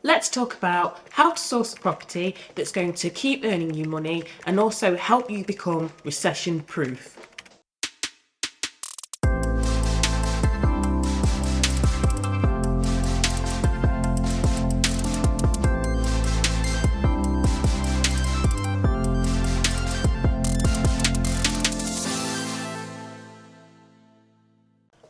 Let's talk about how to source a property that's going to keep earning you money and also help you become recession proof.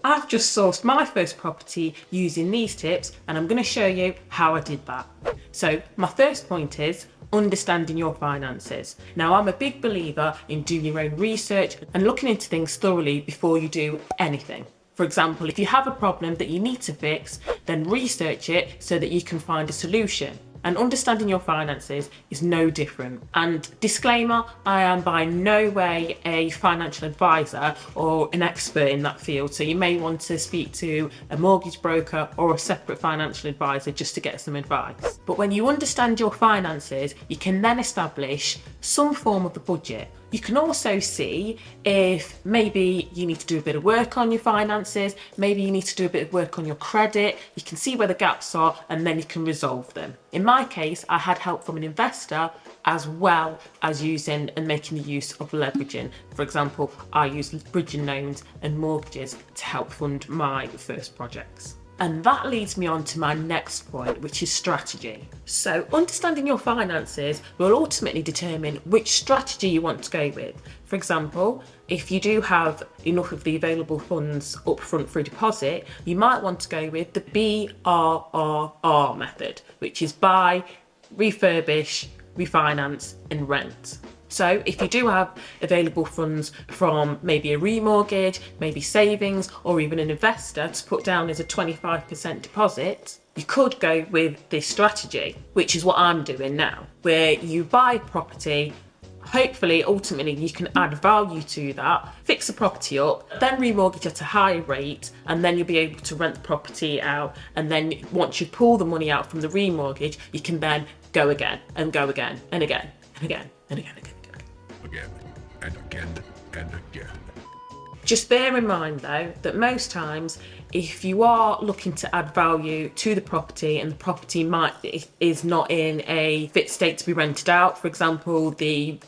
I've just sourced my first property using these tips, and I'm going to show you how I did that. So my first point is understanding your finances. Now, I'm a big believer in doing your own research and looking into things thoroughly before you do anything. For example, if you have a problem that you need to fix, then research it so that you can find a solution. And understanding your finances is no different. And disclaimer, I am by no way a financial advisor or an expert in that field. So you may want to speak to a mortgage broker or a separate financial advisor just to get some advice. But when you understand your finances, you can then establish some form of a budget. You can also see if maybe you need to do a bit of work on your finances, maybe you need to do a bit of work on your credit. You can see where the gaps are and then you can resolve them. In my case, I had help from an investor as well as using and making the use of leveraging. For example, I used bridging loans and mortgages to help fund my first projects. And that leads me on to my next point, which is strategy. So understanding your finances will ultimately determine which strategy you want to go with. For example, if you do have enough of the available funds up front for a deposit, you might want to go with the BRRR method, which is buy, refurbish, refinance and rent. So if you do have available funds from maybe a remortgage, maybe savings, or even an investor to put down as a 25% deposit, you could go with this strategy, which is what I'm doing now, where you buy property. Hopefully, ultimately, you can add value to that, fix the property up, then remortgage at a higher rate, and then you'll be able to rent the property out. And then once you pull the money out from the remortgage, you can then go again and go again and again and again and again and again. Again and again and again. Just bear in mind though that most times if you are looking to add value to the property and the property is not in a fit state to be rented out, for example the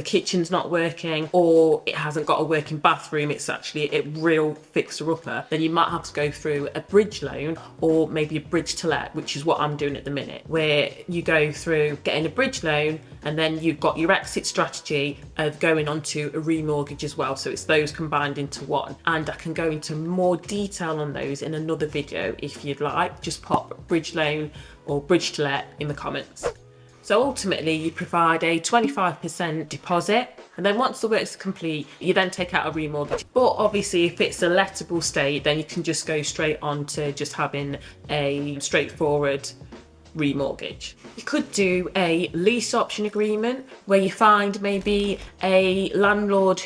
kitchen's not working or it hasn't got a working bathroom, it's actually a real fixer-upper, then you might have to go through a bridge loan or maybe a bridge to let, which is what I'm doing at the minute, where you go through getting a bridge loan and then you've got your exit strategy of going onto a remortgage as well. So it's those combined into one. And I can go into more detail on those in another video if you'd like. Just pop bridge loan or bridge to let in the comments. So ultimately you provide a 25% deposit, and then once the work's complete, you then take out a remortgage. But obviously if it's a lettable state, then you can just go straight on to just having a straightforward remortgage. You could do a lease option agreement where you find maybe a landlord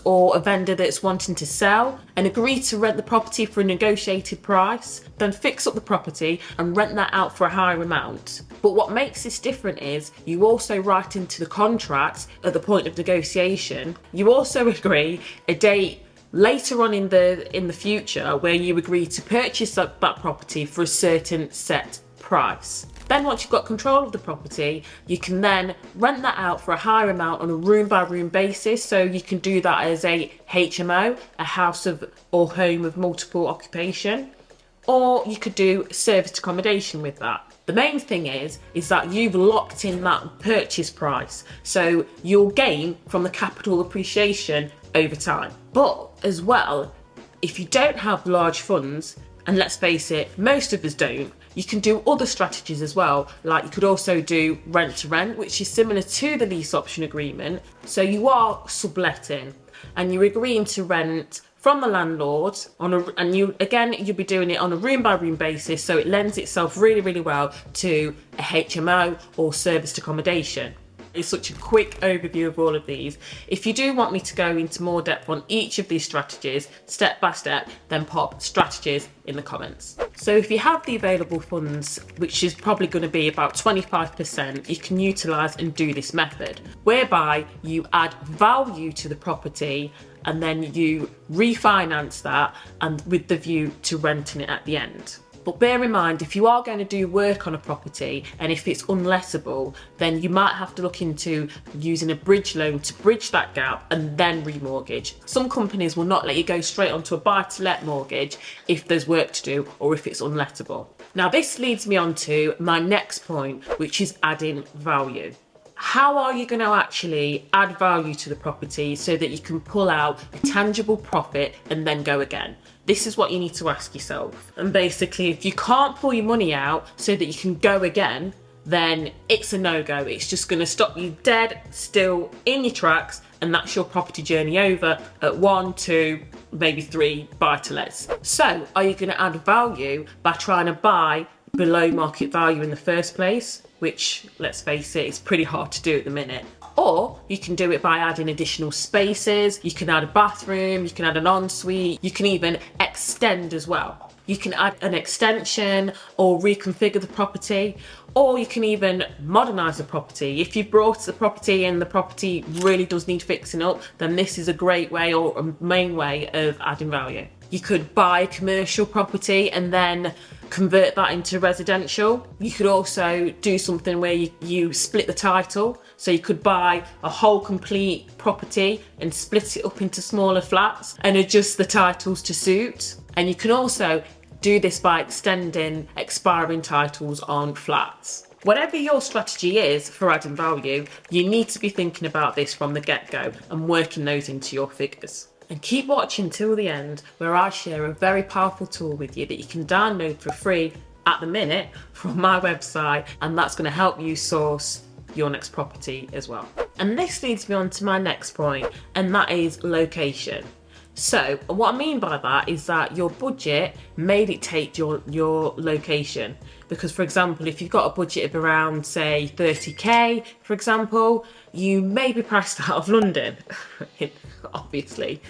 or a vendor that's wanting to sell and agree to rent the property for a negotiated price, then fix up the property and rent that out for a higher amount. But what makes this different is you also write into the contract at the point of negotiation, you also agree a date later on in the future where you agree to purchase that property for a certain set price. Then once you've got control of the property, you can then rent that out for a higher amount on a room by room basis. So you can do that as a HMO, a house or home of multiple occupation, or you could do serviced accommodation with that. The main thing is that you've locked in that purchase price. So you'll gain from the capital appreciation over time. But as well, if you don't have large funds, and let's face it, most of us don't, you can do other strategies as well. Like you could also do rent to rent, which is similar to the lease option agreement. So you are subletting and you're agreeing to rent from the landlord you'll be doing it on a room by room basis. So it lends itself really, really well to a HMO or serviced accommodation. It's such a quick overview of all of these. If you do want me to go into more depth on each of these strategies, step by step, then pop strategies in the comments. So if you have the available funds, which is probably going to be about 25%, you can utilise and do this method, whereby you add value to the property and then you refinance that and with the view to renting it at the end. But bear in mind, if you are going to do work on a property and if it's unlettable, then you might have to look into using a bridge loan to bridge that gap and then remortgage. Some companies will not let you go straight onto a buy-to-let mortgage if there's work to do or if it's unlettable. Now this leads me on to my next point, which is adding value. How are you going to actually add value to the property so that you can pull out a tangible profit and then go again? This is what you need to ask yourself. And basically, if you can't pull your money out so that you can go again, then it's a no-go. It's just going to stop you dead still in your tracks, and that's your property journey over at 1, 2, maybe 3 buy-to-lets. So are you going to add value by trying to buy below market value in the first place, which, let's face it, is pretty hard to do at the minute? Or you can do it by adding additional spaces. You can add a bathroom, you can add an ensuite, you can even extend as well. You can add an extension or reconfigure the property, or you can even modernise the property. If you brought the property and the property really does need fixing up, then this is a great way or a main way of adding value. You could buy a commercial property and then convert that into residential. You could also do something where you split the title. So you could buy a whole complete property and split it up into smaller flats and adjust the titles to suit. And you can also do this by extending expiring titles on flats. Whatever your strategy is for adding value, you need to be thinking about this from the get-go and working those into your figures. And keep watching till the end, where I share a very powerful tool with you that you can download for free at the minute from my website, and that's going to help you source your next property as well. And this leads me on to my next point, and that is location. So what I mean by that is that your budget may dictate your location. Because, for example, if you've got a budget of around, say, 30k, for example, you may be priced out of London, obviously.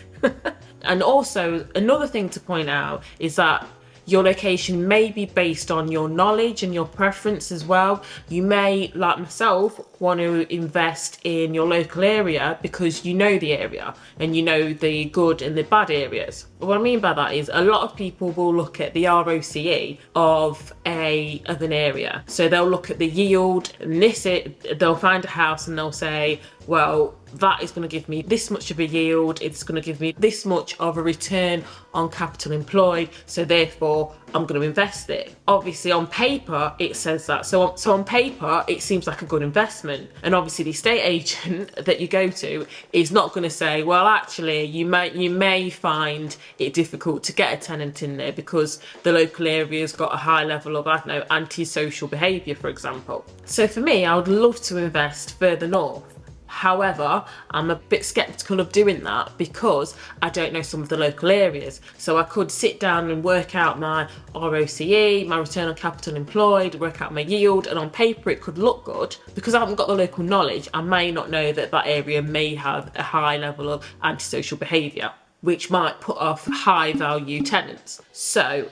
And also, another thing to point out is that your location may be based on your knowledge and your preference as well. You may, like myself, want to invest in your local area because you know the area and you know the good and the bad areas. What I mean by that is a lot of people will look at the ROCE of an area. So they'll look at the yield and they'll find a house and they'll say, well, that is going to give me this much of a yield, it's going to give me this much of a return on capital employed, so therefore I'm going to invest it. Obviously on paper it says that, so on paper it seems like a good investment, and obviously the estate agent that you go to is not going to say, well actually you may find it difficult to get a tenant in there because the local area's got a high level of, I don't know, antisocial behaviour, for example. So for me, I would love to invest further north. However, I'm a bit sceptical of doing that because I don't know some of the local areas. So I could sit down and work out my ROCE, my return on capital employed, work out my yield, and on paper it could look good. Because I haven't got the local knowledge, I may not know that that area may have a high level of antisocial behaviour, which might put off high value tenants. So,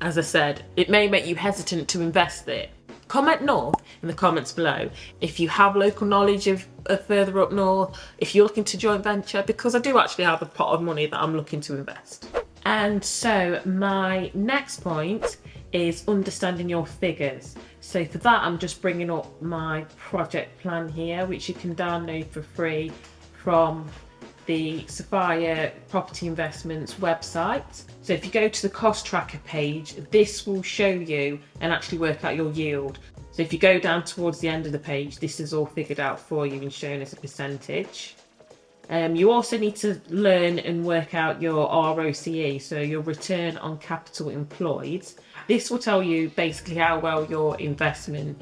as I said, it may make you hesitant to invest there. Comment north in the comments below if you have local knowledge of further up north, if you're looking to joint venture, because I do actually have a pot of money that I'm looking to invest. And so my next point is understanding your figures. So for that, I'm just bringing up my project plan here, which you can download for free from the Sapphire Property Investments website. So if you go to the cost tracker page, this will show you and actually work out your yield. So if you go down towards the end of the page, this is all figured out for you and shown as a percentage. You also need to learn and work out your ROCE, so your return on capital employed. This will tell you basically how well your investment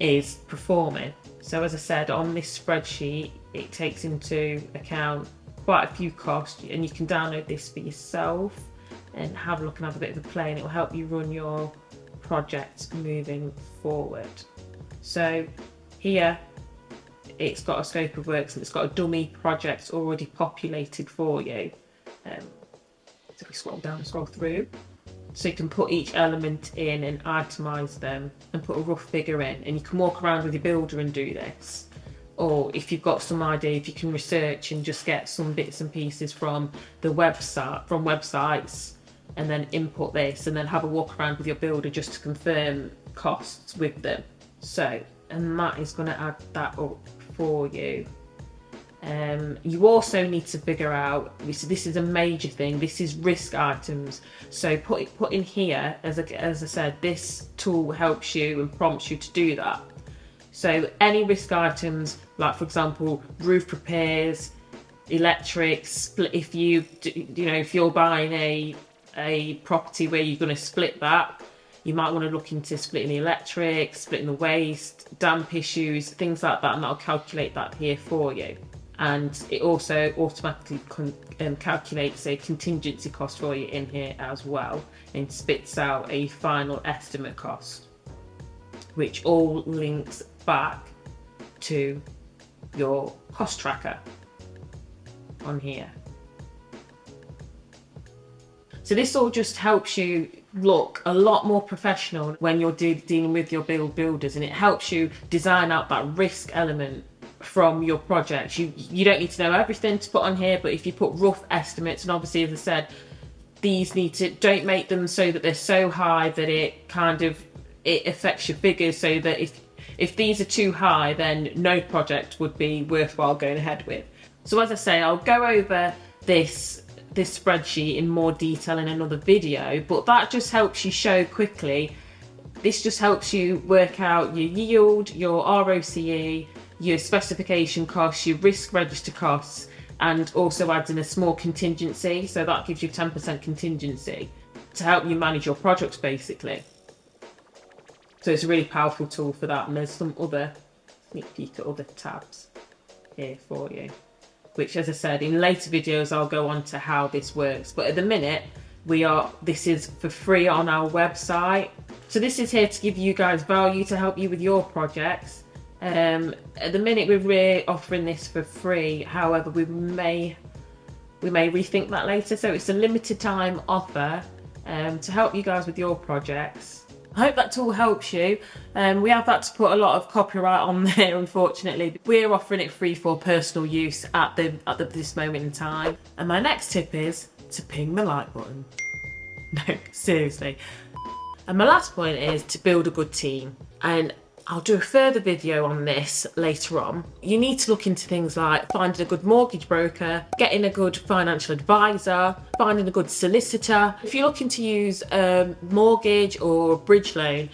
is performing. So as I said, on this spreadsheet, it takes into account quite a few costs, and you can download this for yourself and have a look and have a bit of a play, and it will help you run your project moving forward. So here it's got a scope of works and it's got a dummy project already populated for you. So we scroll down and scroll through, so you can put each element in and itemize them and put a rough figure in, and you can walk around with your builder and do this. Or if you've got some idea, if you can research and just get some bits and pieces from the website, from websites, and then input this, and then have a walk around with your builder just to confirm costs with them. So, and that is going to add that up for you. You also need to figure out, this is a major thing, this is risk items. So put in here, as I said, this tool helps you and prompts you to do that. So any risk items, like for example, roof repairs, electrics, if if you're buying a property where you're going to split that, you might want to look into splitting the electrics, splitting the waste, damp issues, things like that, and that'll calculate that here for you. And it also automatically calculates a contingency cost for you in here as well, and spits out a final estimate cost, which all links back to your cost tracker on here. So this all just helps you look a lot more professional when you're dealing with your builders, and it helps you design out that risk element from your projects. You don't need to know everything to put on here, but if you put rough estimates, and obviously as I said, these don't make them so that they're so high that it affects your figures, so that if these are too high, then no project would be worthwhile going ahead with. So as I say, I'll go over this spreadsheet in more detail in another video, but that just helps you show quickly. This just helps you work out your yield, your ROCE, your specification costs, your risk register costs, and also adds in a small contingency. So that gives you 10% contingency to help you manage your projects basically. So it's a really powerful tool for that. And there's some other sneak peek at other tabs here for you, which, as I said, in later videos I'll go on to how this works. But at the minute, this is for free on our website. So this is here to give you guys value, to help you with your projects. At the minute we're offering this for free, however we may rethink that later. So it's a limited time offer to help you guys with your projects. I hope that tool helps you. We have had to put a lot of copyright on there, unfortunately. We're offering it free for personal use at this moment in time. And my next tip is to ping the like button. No, seriously. And my last point is to build a good team. And I'll do a further video on this later on. You need to look into things like finding a good mortgage broker, getting a good financial advisor, finding a good solicitor. If you're looking to use a mortgage or a bridge loan,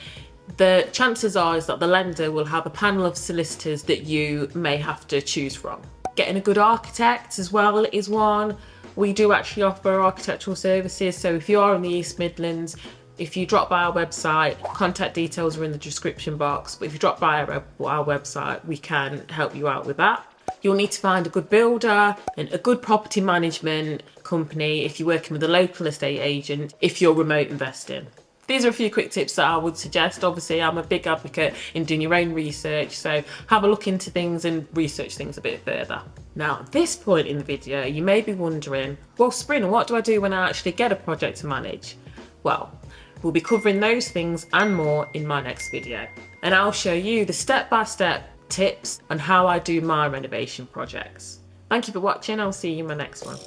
the chances are is that the lender will have a panel of solicitors that you may have to choose from. Getting a good architect as well is one. We do actually offer architectural services, so if you are in the East Midlands, if you drop by our website, contact details are in the description box, but if you drop by our website, we can help you out with that. You'll need to find a good builder and a good property management company if you're working with a local estate agent, if you're remote investing. These are a few quick tips that I would suggest. Obviously, I'm a big advocate in doing your own research, so have a look into things and research things a bit further. Now, at this point in the video, you may be wondering, well, Sprinter, what do I do when I actually get a project to manage? Well, we'll be covering those things and more in my next video. And I'll show you the step-by-step tips on how I do my renovation projects. Thank you for watching. I'll see you in my next one.